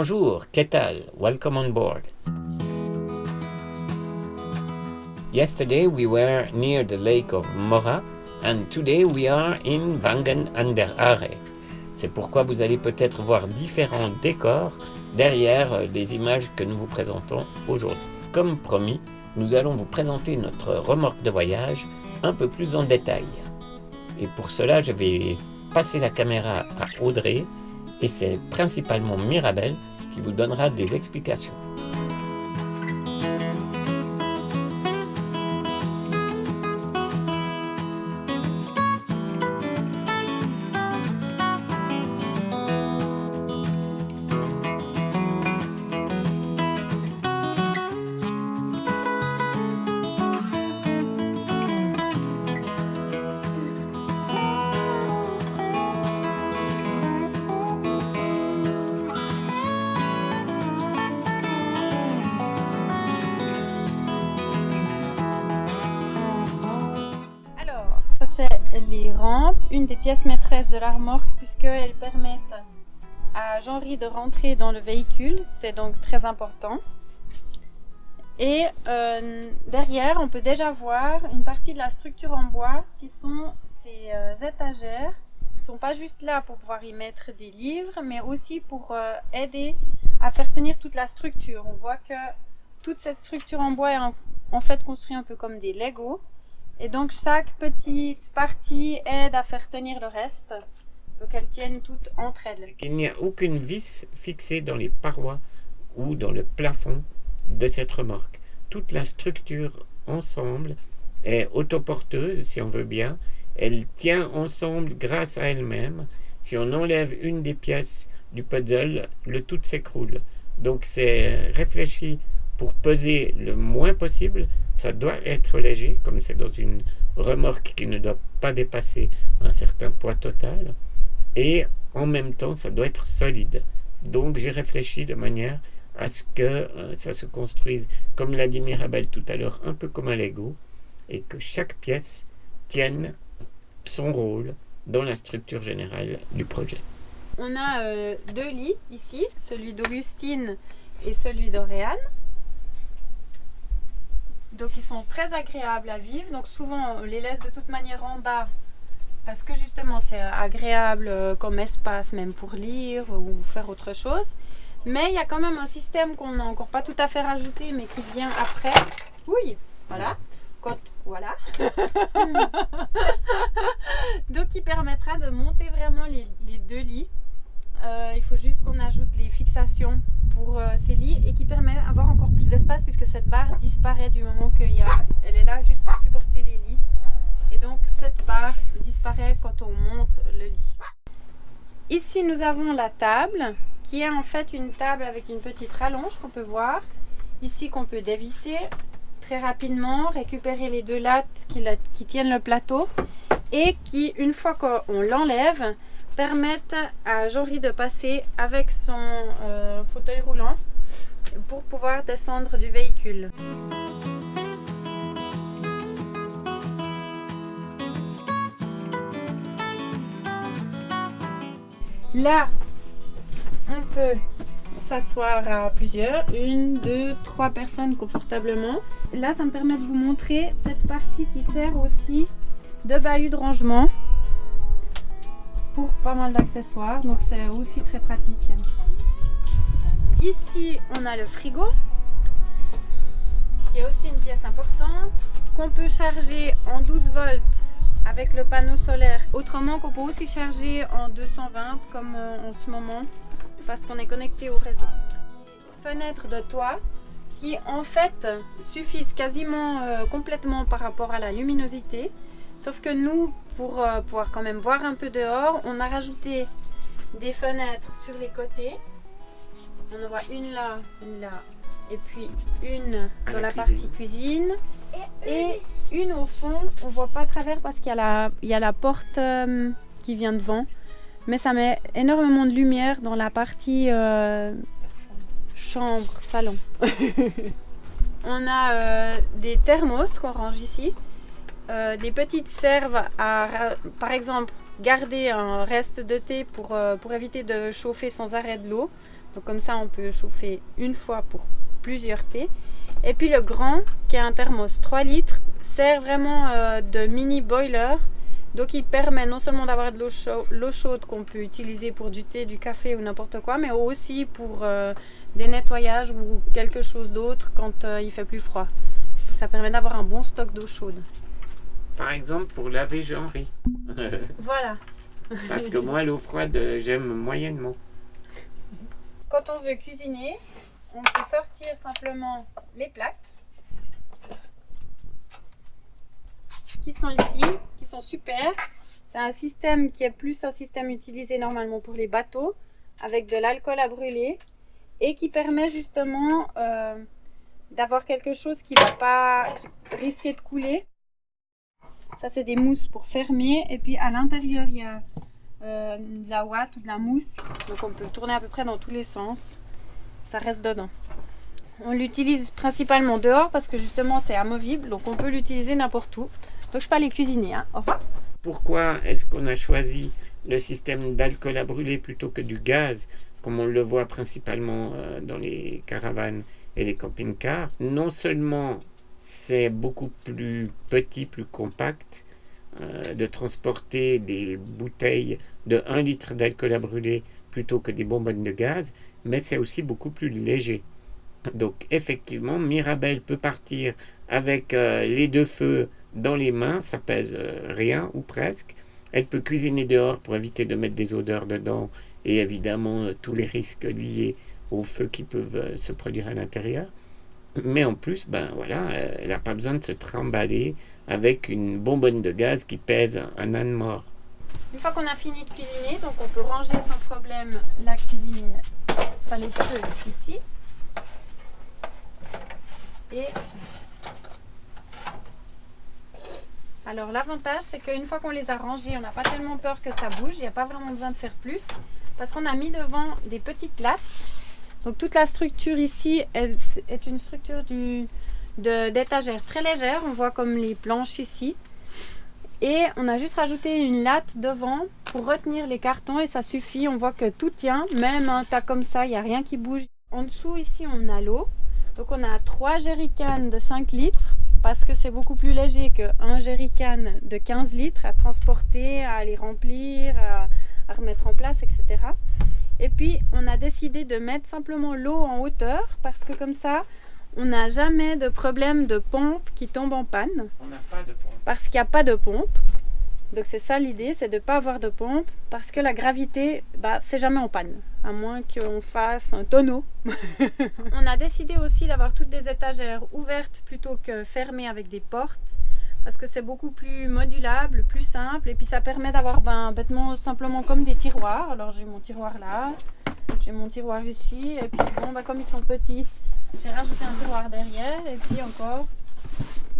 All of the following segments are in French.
Bonjour, ¿qué tal? Welcome on board. Yesterday we were near the lake of Mora and today we are in Wangen an der Aare. C'est pourquoi vous allez peut-être voir différents décors derrière les images que nous vous présentons aujourd'hui. Comme promis, nous allons vous présenter notre remorque de voyage un peu plus en détail. Et pour cela, je vais passer la caméra à Audrey et c'est principalement Mirabel qui vous donnera des explications. C'est les rampes, une des pièces maîtresses de la remorque puisqu'elles permettent à Jean-Ry de rentrer dans le véhicule, c'est donc très important. Et derrière, on peut déjà voir une partie de la structure en bois qui sont ces étagères. Ils ne sont pas juste là pour pouvoir y mettre des livres, mais aussi pour aider à faire tenir toute la structure. On voit que toute cette structure en bois est en fait construite un peu comme des Legos. Et donc chaque petite partie aide à faire tenir le reste, donc elles tiennent toutes entre elles. Il n'y a aucune vis fixée dans les parois ou dans le plafond de cette remorque. Toute la structure ensemble est autoporteuse, si on veut bien. Elle tient ensemble grâce à elle-même. Si on enlève une des pièces du puzzle, le tout s'écroule. Donc c'est réfléchi pour peser le moins possible. Ça doit être léger, comme c'est dans une remorque qui ne doit pas dépasser un certain poids total. Et en même temps, ça doit être solide. Donc j'ai réfléchi de manière à ce que ça se construise, comme l'a dit Mirabel tout à l'heure, un peu comme un Lego, et que chaque pièce tienne son rôle dans la structure générale du projet. On a deux lits ici, celui d'Augustine et celui d'Auréane. Donc ils sont très agréables à vivre, donc souvent on les laisse de toute manière en bas parce que justement c'est agréable comme espace même pour lire ou faire autre chose. Mais il y a quand même un système qu'on n'a encore pas tout à fait rajouté mais qui vient après. Oui, voilà. Voilà. Donc qui permettra de monter vraiment les deux lits. Il faut juste qu'on ajoute les fixations pour ces lits et qui permet d'avoir encore plus d'espace puisque cette barre disparaît du moment qu'elle est là juste pour supporter les lits. Et donc cette barre disparaît quand on monte le lit. Ici nous avons la table qui est en fait une table avec une petite rallonge qu'on peut voir. Ici qu'on peut dévisser très rapidement, récupérer les deux lattes qui tiennent le plateau et qui une fois qu'on l'enlève permettent à Jean-Ry de passer avec son fauteuil roulant pour pouvoir descendre du véhicule. Là, on peut s'asseoir à plusieurs, 1, 2, 3 personnes confortablement. Là, ça me permet de vous montrer cette partie qui sert aussi de bahut de rangement pour pas mal d'accessoires, donc c'est aussi très pratique. Ici on a le frigo qui est aussi une pièce importante qu'on peut charger en 12 volts avec le panneau solaire, autrement qu'on peut aussi charger en 220 comme en ce moment parce qu'on est connecté au réseau. Fenêtres de toit qui en fait suffisent quasiment complètement par rapport à la luminosité. Sauf que nous, pour pouvoir quand même voir un peu dehors, on a rajouté des fenêtres sur les côtés. On en voit une là, et puis une dans la partie cuisine. Et une au fond, on ne voit pas à travers parce qu'il y a la porte qui vient devant. Mais ça met énormément de lumière dans la partie chambre, salon. On a des thermos qu'on range ici. Les petites servent à, par exemple, garder un reste de thé pour éviter de chauffer sans arrêt de l'eau. Donc comme ça, on peut chauffer une fois pour plusieurs thés. Et puis le grand, qui est un thermos 3 litres, sert vraiment de mini boiler. Donc il permet non seulement d'avoir de l'eau chaude qu'on peut utiliser pour du thé, du café ou n'importe quoi, mais aussi pour des nettoyages ou quelque chose d'autre quand il fait plus froid. Donc, ça permet d'avoir un bon stock d'eau chaude. Par exemple, pour laver Jean-Ri. Voilà. Parce que moi, l'eau froide, j'aime moyennement. Quand on veut cuisiner, on peut sortir simplement les plaques qui sont ici, qui sont super. C'est un système qui est plus un système utilisé normalement pour les bateaux avec de l'alcool à brûler et qui permet justement d'avoir quelque chose qui ne va pas risquer de couler. Ça, c'est des mousses pour fermer. Et puis à l'intérieur, il y a de la ouate ou de la mousse. Donc on peut le tourner à peu près dans tous les sens. Ça reste dedans. On l'utilise principalement dehors parce que justement c'est amovible. Donc on peut l'utiliser n'importe où. Donc je peux aller cuisiner. Au revoir. Pourquoi est-ce qu'on a choisi le système d'alcool à brûler plutôt que du gaz, comme on le voit principalement dans les caravanes et les camping-cars? Non seulement c'est beaucoup plus petit, plus compact de transporter des bouteilles de 1 litre d'alcool à brûler plutôt que des bonbonnes de gaz, mais c'est aussi beaucoup plus léger. Donc effectivement, Mirabelle peut partir avec les 2 feux dans les mains, ça pèse rien ou presque. Elle peut cuisiner dehors pour éviter de mettre des odeurs dedans et évidemment tous les risques liés aux feux qui peuvent se produire à l'intérieur. Mais en plus, elle n'a pas besoin de se trimballer avec une bonbonne de gaz qui pèse un âne mort. Une fois qu'on a fini de cuisiner, donc on peut ranger sans problème la cuisine, enfin les feux ici. Et alors l'avantage, c'est qu'une fois qu'on les a rangés, on n'a pas tellement peur que ça bouge. Il n'y a pas vraiment besoin de faire plus parce qu'on a mis devant des petites lattes. Donc toute la structure ici est une structure d'étagère très légère. On voit comme les planches ici. Et on a juste rajouté une latte devant pour retenir les cartons et ça suffit. On voit que tout tient, même un tas comme ça, il n'y a rien qui bouge. En dessous ici, on a l'eau. Donc on a 3 jerrycans de 5 litres parce que c'est beaucoup plus léger qu'un jerrycan de 15 litres à transporter, à les remplir, à remettre en place, etc. Et puis on a décidé de mettre simplement l'eau en hauteur parce que comme ça, on n'a jamais de problème de pompe qui tombe en panne. On n'a pas de pompe. Parce qu'il n'y a pas de pompe. Donc c'est ça l'idée, c'est de ne pas avoir de pompe parce que la gravité, c'est jamais en panne. À moins qu'on fasse un tonneau. On a décidé aussi d'avoir toutes des étagères ouvertes plutôt que fermées avec des portes. Parce que c'est beaucoup plus modulable, plus simple. Et puis ça permet d'avoir bêtement simplement comme des tiroirs. Alors j'ai mon tiroir là, j'ai mon tiroir ici. Et puis comme ils sont petits, j'ai rajouté un tiroir derrière. Et puis encore,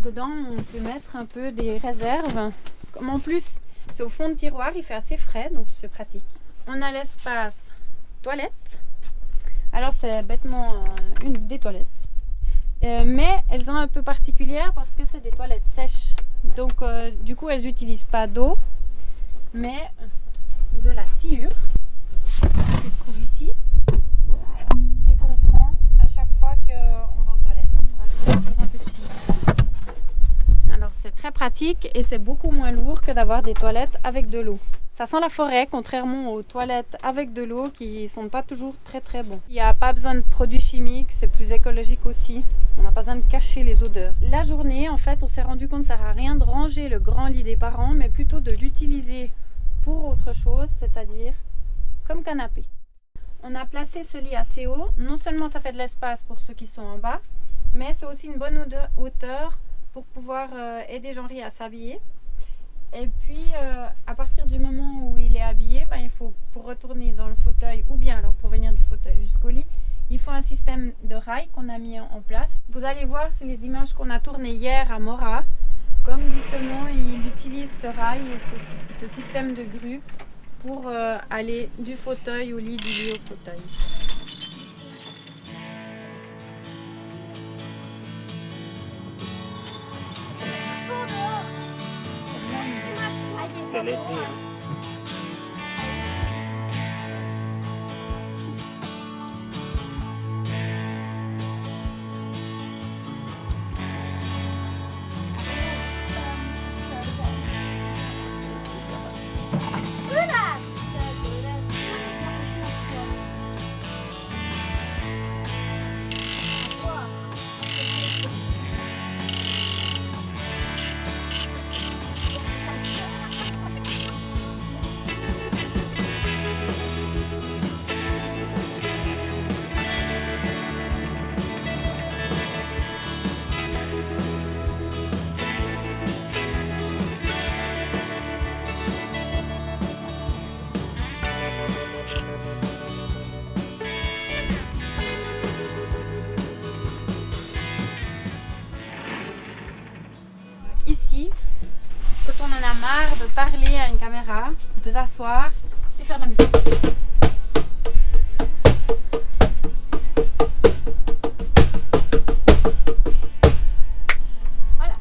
dedans on peut mettre un peu des réserves. Comme en plus c'est au fond de tiroir, il fait assez frais, donc c'est pratique. On a l'espace toilette. Alors c'est bêtement des toilettes. Mais elles sont un peu particulières parce que c'est des toilettes sèches. Donc du coup elles n'utilisent pas d'eau, mais de la sciure qui se trouve ici et qu'on prend à chaque fois qu'on va aux toilettes. Sur un petit. Alors c'est très pratique et c'est beaucoup moins lourd que d'avoir des toilettes avec de l'eau. Ça sent la forêt, contrairement aux toilettes avec de l'eau qui ne sont pas toujours très très bons. Il n'y a pas besoin de produits chimiques, c'est plus écologique aussi. On n'a pas besoin de cacher les odeurs. La journée, en fait, on s'est rendu compte que ça ne sert à rien de ranger le grand lit des parents, mais plutôt de l'utiliser pour autre chose, c'est-à-dire comme canapé. On a placé ce lit assez haut. Non seulement ça fait de l'espace pour ceux qui sont en bas, mais c'est aussi une bonne hauteur pour pouvoir aider Jean-Ri à s'habiller. Et puis, à partir du moment où il est habillé, il faut, pour retourner dans le fauteuil, ou bien alors pour venir du fauteuil jusqu'au lit, il faut un système de rails qu'on a mis en place. Vous allez voir sur les images qu'on a tournées hier à Mora, comme justement il utilise ce rail et ce système de grue pour aller du fauteuil au lit, du lit au fauteuil. C'est l'été. marre de parler à une caméra, on peut s'asseoir et faire de la musique. Voilà.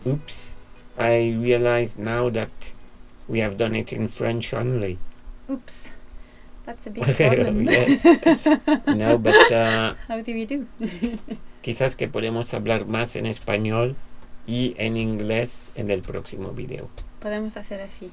Oops, I realize now that we have done it in French only. Oops, that's a big problem. Yes. No, but How do we do? quizás que podemos hablar más en español y en inglés en el próximo video. Podemos hacer así.